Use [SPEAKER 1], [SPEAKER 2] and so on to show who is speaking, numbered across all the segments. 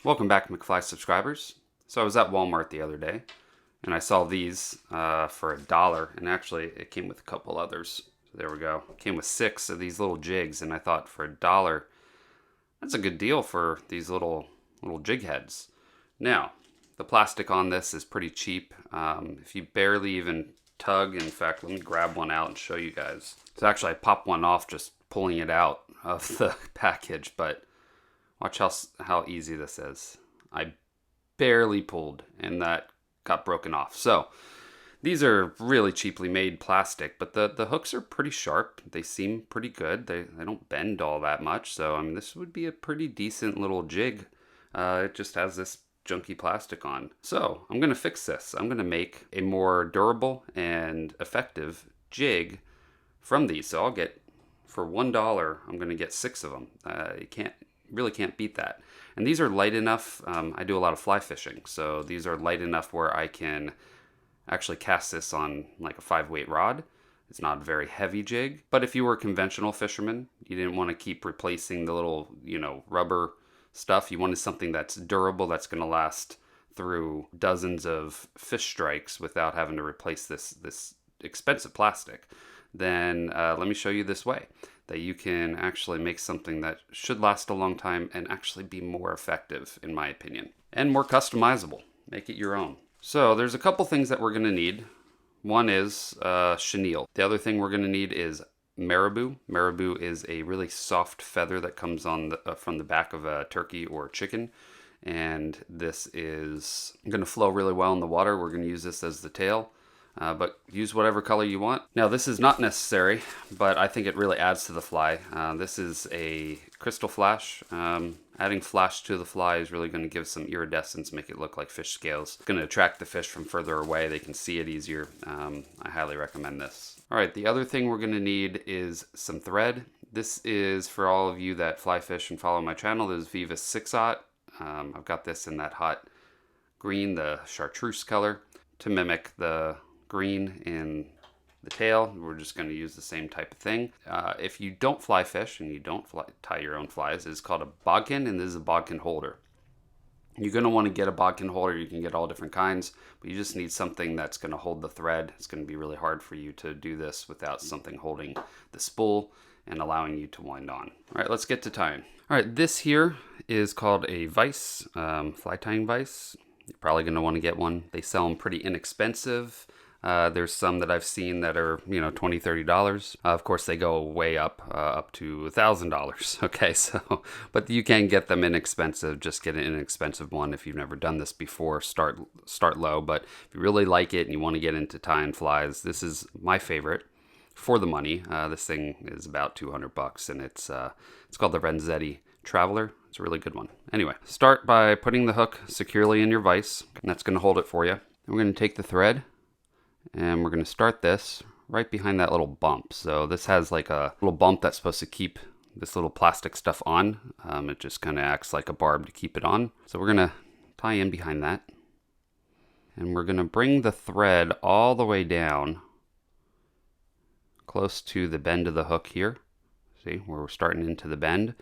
[SPEAKER 1] Welcome back, McFly subscribers. So I was at Walmart the other day, and I saw these for $1, and actually it came with a couple others. So there we go. It came with 6 of these little jigs, and I thought for $1, that's a good deal for these little jig heads. Now, the plastic on this is pretty cheap. If you barely even tug, in fact, let me grab one out and show you guys. So actually I popped one off just pulling it out of the package, but watch how easy this is. I barely pulled and that got broken off. So these are really cheaply made plastic, but the hooks are pretty sharp. They seem pretty good. They don't bend all that much. So I mean, this would be a pretty decent little jig. It just has this junky plastic on. So I'm going to fix this. I'm going to make a more durable and effective jig from these. So I'll get, for $1, I'm going to get 6 of them. You really can't beat that. And these are light enough. I do a lot of fly fishing, so these are light enough where I can actually cast this on like a 5-weight rod. It's not a very heavy jig, but if you were a conventional fisherman, you didn't want to keep replacing the little, rubber stuff. You wanted something that's durable, that's going to last through dozens of fish strikes without having to replace this expensive plastic. Then let me show you this way that you can actually make something that should last a long time and actually be more effective, in my opinion, and more customizable. Make it your own. So there's a couple things that we're going to need. One is chenille. The other thing we're going to need is marabou. Marabou is a really soft feather that comes on from the back of a turkey or chicken, and this is going to flow really well in the water. We're going to use this as the tail. But use whatever color you want. Now this is not necessary, but I think it really adds to the fly. This is a crystal flash. Adding flash to the fly is really going to give some iridescence, make it look like fish scales. It's going to attract the fish from further away. They can see it easier. I highly recommend this. All right, the other thing we're going to need is some thread. This is for all of you that fly fish and follow my channel. This is Viva 6-aught. I've got this in that hot green, the chartreuse color, to mimic the green in the tail. We're just going to use the same type of thing. If you don't fly fish and you don't tie your own flies, it's called a bodkin, and this is a bodkin holder. You're going to want to get a bodkin holder. You can get all different kinds, but you just need something that's going to hold the thread. It's going to be really hard for you to do this without something holding the spool and allowing you to wind on. All right, let's get to tying. All right, this here is called a vise, fly tying vise. You're probably going to want to get one. They sell them pretty inexpensive. There's some that I've seen that are, $20, $30. Of course, they go way up to $1,000. Okay, so, but you can get them inexpensive. Just get an inexpensive one if you've never done this before. Start low, but if you really like it and you want to get into tying flies, this is my favorite for the money. This thing is about $200, and it's called the Renzetti Traveler. It's a really good one. Anyway, start by putting the hook securely in your vise, and that's going to hold it for you. We're going to take the thread, and we're going to start this right behind that little bump. So this has like a little bump that's supposed to keep this little plastic stuff on. It just kind of acts like a barb to keep it on. So we're going to tie in behind that. And we're going to bring the thread all the way down close to the bend of the hook here. See, where we're starting into the bend. And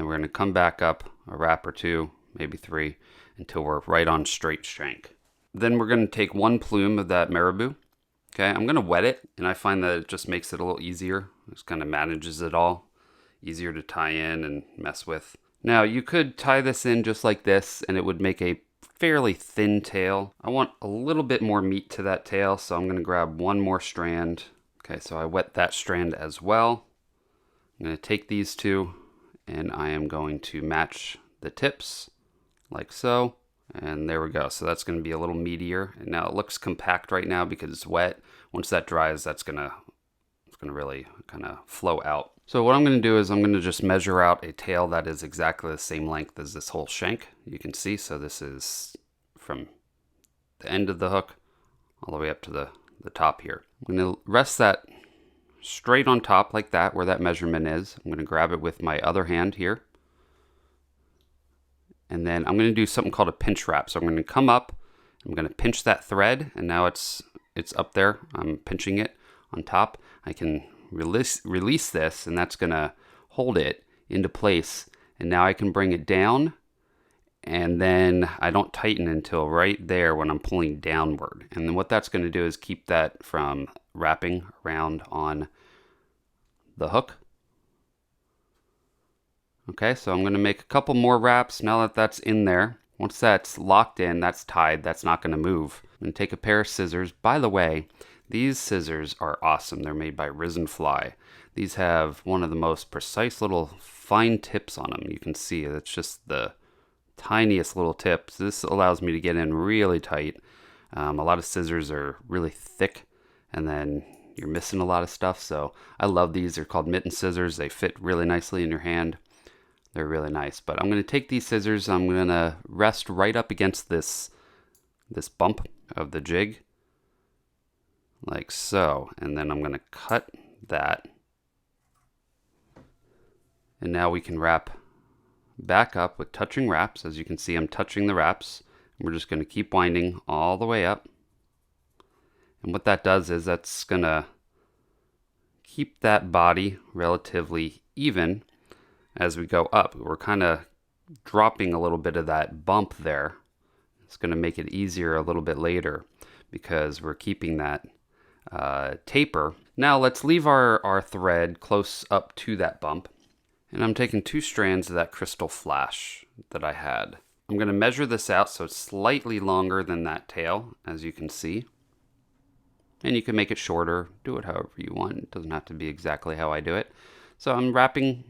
[SPEAKER 1] then we're going to come back up a wrap or 2, maybe 3, until we're right on straight shank. Then we're going to take 1 plume of that marabou. Okay, I'm going to wet it, and I find that it just makes it a little easier. It just kind of manages it all. Easier to tie in and mess with. Now, you could tie this in just like this, and it would make a fairly thin tail. I want a little bit more meat to that tail, so I'm going to grab 1 more strand. Okay, so I wet that strand as well. I'm going to take these 2, and I am going to match the tips like so. And there we go. So that's going to be a little meatier. And now it looks compact right now because it's wet. Once that dries, it's going to really kind of flow out. So what I'm going to do is I'm going to just measure out a tail that is exactly the same length as this whole shank. You can see. So this is from the end of the hook all the way up to the top here. I'm going to rest that straight on top like that, where that measurement is. I'm going to grab it with my other hand here. And then I'm going to do something called a pinch wrap. So I'm going to come up, I'm going to pinch that thread, and now it's up there. I'm pinching it on top. I can release this, and that's going to hold it into place. And now I can bring it down and then I don't tighten until right there when I'm pulling downward. And then what that's going to do is keep that from wrapping around on the hook. Okay, so I'm going to make a couple more wraps now that that's in there. Once that's locked in, that's tied, that's not going to move. I'm going to take a pair of scissors. By the way, these scissors are awesome. They're made by McFly. These have one of the most precise little fine tips on them. You can see it's just the tiniest little tips. This allows me to get in really tight. A lot of scissors are really thick, and then you're missing a lot of stuff. So I love these. They're called mitten scissors. They fit really nicely in your hand. They're really nice. But I'm going to take these scissors. I'm going to rest right up against this bump of the jig, like so. And then I'm going to cut that. And now we can wrap back up with touching wraps. As you can see, I'm touching the wraps. We're just going to keep winding all the way up. And what that does is that's going to keep that body relatively even as we go up. We're kind of dropping a little bit of that bump there. It's going to make it easier a little bit later because we're keeping that taper. Now let's leave our thread close up to that bump. And I'm taking 2 strands of that crystal flash that I had. I'm going to measure this out so it's slightly longer than that tail, as you can see. And you can make it shorter, do it however you want. It doesn't have to be exactly how I do it. So I'm wrapping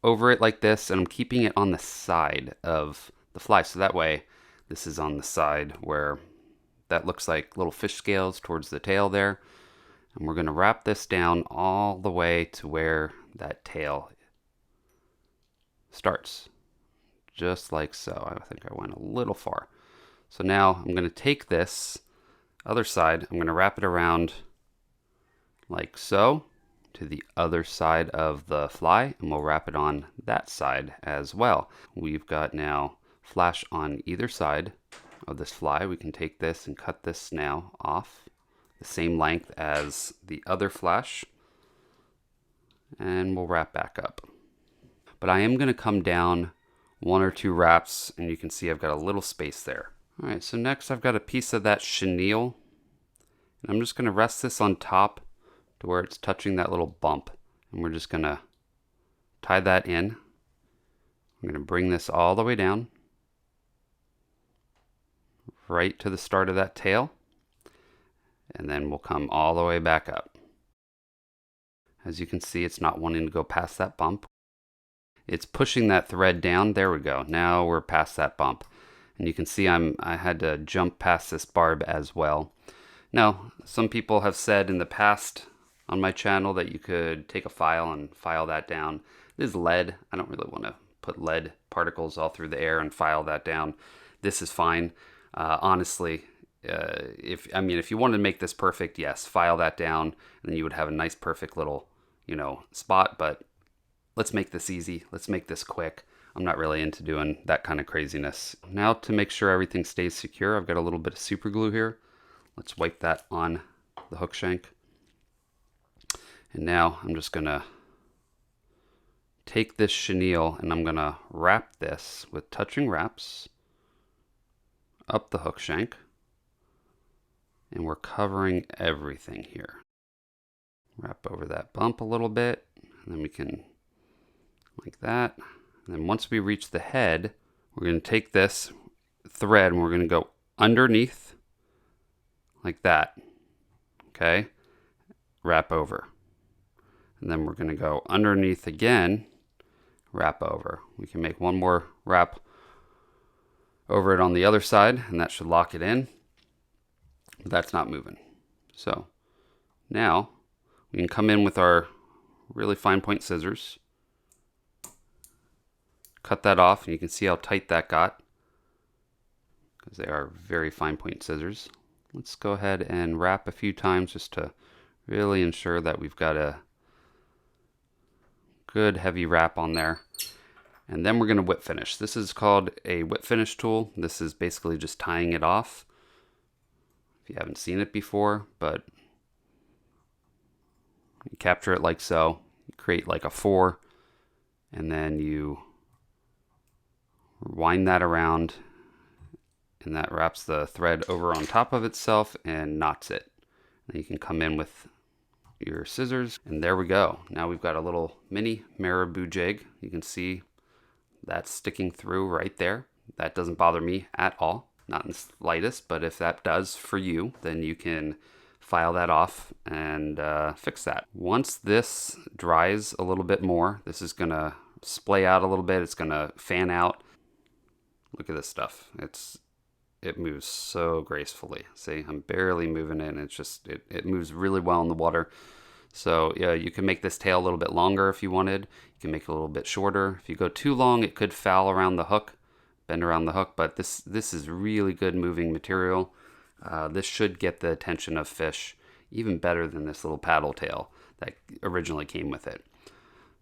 [SPEAKER 1] over it like this, and I'm keeping it on the side of the fly. So that way, this is on the side where that looks like little fish scales towards the tail there. And we're going to wrap this down all the way to where that tail starts. Just like so. I think I went a little far. So now I'm going to take this other side, I'm going to wrap it around like so to the other side of the fly, and we'll wrap it on that side as well. We've got now flash on either side of this fly. We can take this and cut this now off the same length as the other flash, and we'll wrap back up. But I am going to come down 1 or 2 wraps, and you can see I've got a little space there. All right, so next I've got a piece of that chenille, and I'm just going to rest this on top to where it's touching that little bump, and we're just going to tie that in. I'm going to bring this all the way down, right to the start of that tail, and then we'll come all the way back up. As you can see, it's not wanting to go past that bump. It's pushing that thread down. There we go. Now we're past that bump. And you can see I had to jump past this barb as well. Now, some people have said in the past on my channel that you could take a file and file that down. It is lead. I don't really want to put lead particles all through the air and file that down. This is fine. Honestly, if you wanted to make this perfect, yes, file that down, and then you would have a nice, perfect little, spot. But let's make this easy. Let's make this quick. I'm not really into doing that kind of craziness. Now, to make sure everything stays secure, I've got a little bit of super glue here. Let's wipe that on the hook shank. And now I'm just gonna take this chenille and I'm gonna wrap this with touching wraps up the hook shank. And we're covering everything here. Wrap over that bump a little bit, and then we can, like that. And then once we reach the head, we're going to take this thread and we're going to go underneath like that. Okay? Wrap over. And then we're going to go underneath again, wrap over. We can make one more wrap over it on the other side, and that should lock it in. But that's not moving. So now we can come in with our really fine point scissors. Cut that off, and you can see how tight that got because they are very fine point scissors. Let's go ahead and wrap a few times just to really ensure that we've got a good heavy wrap on there. And then we're going to whip finish. This is called a whip finish tool. This is basically just tying it off. If you haven't seen it before, but you capture it like so. You create like a 4, and then you wind that around, and that wraps the thread over on top of itself and knots it. And you can come in with your scissors, and there we go. Now we've got a little mini marabou jig. You can see that's sticking through right there. That doesn't bother me at all, not in the slightest, but if that does for you, then you can file that off and fix that. Once this dries a little bit more, this is gonna splay out a little bit, it's gonna fan out. Look at this stuff. It moves so gracefully. See, I'm barely moving it, and it moves really well in the water. So yeah, you can make this tail a little bit longer if you wanted. You can make it a little bit shorter. If you go too long, it could foul around the hook, bend around the hook, but this is really good moving material. This should get the attention of fish even better than this little paddle tail that originally came with it.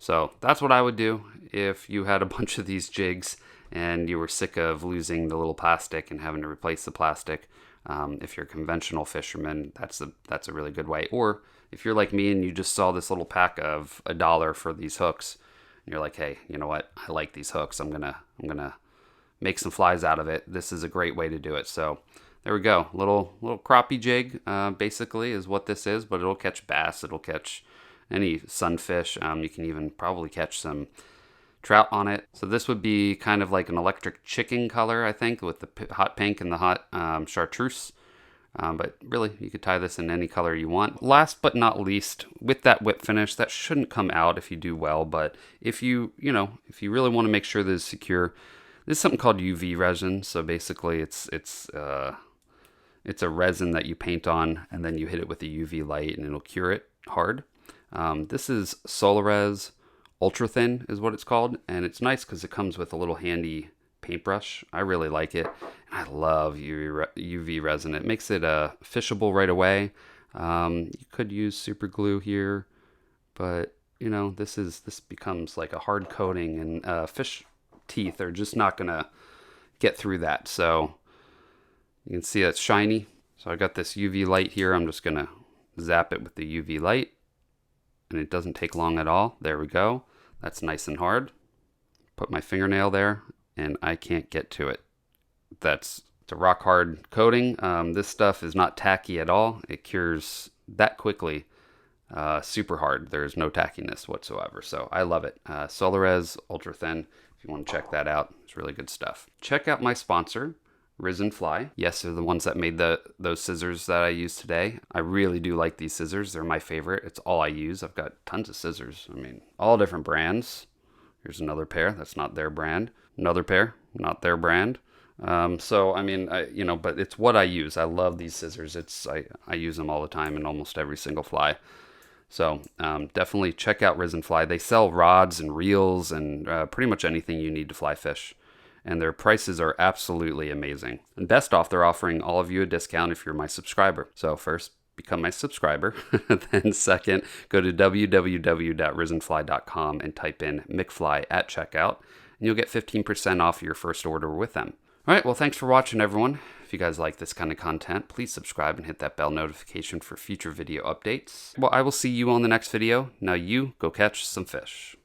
[SPEAKER 1] So that's what I would do if you had a bunch of these jigs and you were sick of losing the little plastic and having to replace the plastic. If you're a conventional fisherman, that's a really good way. Or if you're like me and you just saw this little pack of $1 for these hooks, and you're like, hey, you know what? I like these hooks. I'm gonna make some flies out of it. This is a great way to do it. So there we go. Little crappie jig, basically is what this is, but it'll catch bass. It'll catch any sunfish. You can even probably catch some trout on it. So this would be kind of like an electric chicken color, I think, with the hot pink and the hot chartreuse. But really, you could tie this in any color you want. Last but not least, with that whip finish, that shouldn't come out if you do well. But if you really want to make sure that it's secure, this is something called UV resin. So basically, it's a resin that you paint on, and then you hit it with a UV light, and it'll cure it hard. This is Solarez Ultra Thin is what it's called, and it's nice because it comes with a little handy paintbrush. I really like it, and I love UV resin. It makes it fishable right away. You could use super glue here, but this becomes like a hard coating, and fish teeth are just not gonna get through that. So you can see it's shiny. So I got this UV light here. I'm just gonna zap it with the UV light, and it doesn't take long at all. There we go. That's nice and hard. Put my fingernail there, and I can't get to it. It's a rock hard coating. This stuff is not tacky at all. It cures that quickly. Super hard. There's no tackiness whatsoever. So I love it. Solarez Ultra Thin. If you want to check that out, it's really good stuff. Check out my sponsor, Risen Fly. Yes, they're the ones that made those scissors that I use today. I really do like these scissors. They're my favorite. It's all I use. I've got tons of scissors. I mean, all different brands. Here's another pair. That's not their brand. Another pair, not their brand. So I mean, but it's what I use. I love these scissors. I use them all the time in almost every single fly. So definitely check out Risen Fly. They sell rods and reels and pretty much anything you need to fly fish. And their prices are absolutely amazing. And best off, they're offering all of you a discount if you're my subscriber. So first, become my subscriber. Then second, go to www.risenfly.com and type in McFly at checkout, and you'll get 15% off your first order with them. All right, well, thanks for watching, everyone. If you guys like this kind of content, please subscribe and hit that bell notification for future video updates. Well, I will see you on the next video. Now you go catch some fish.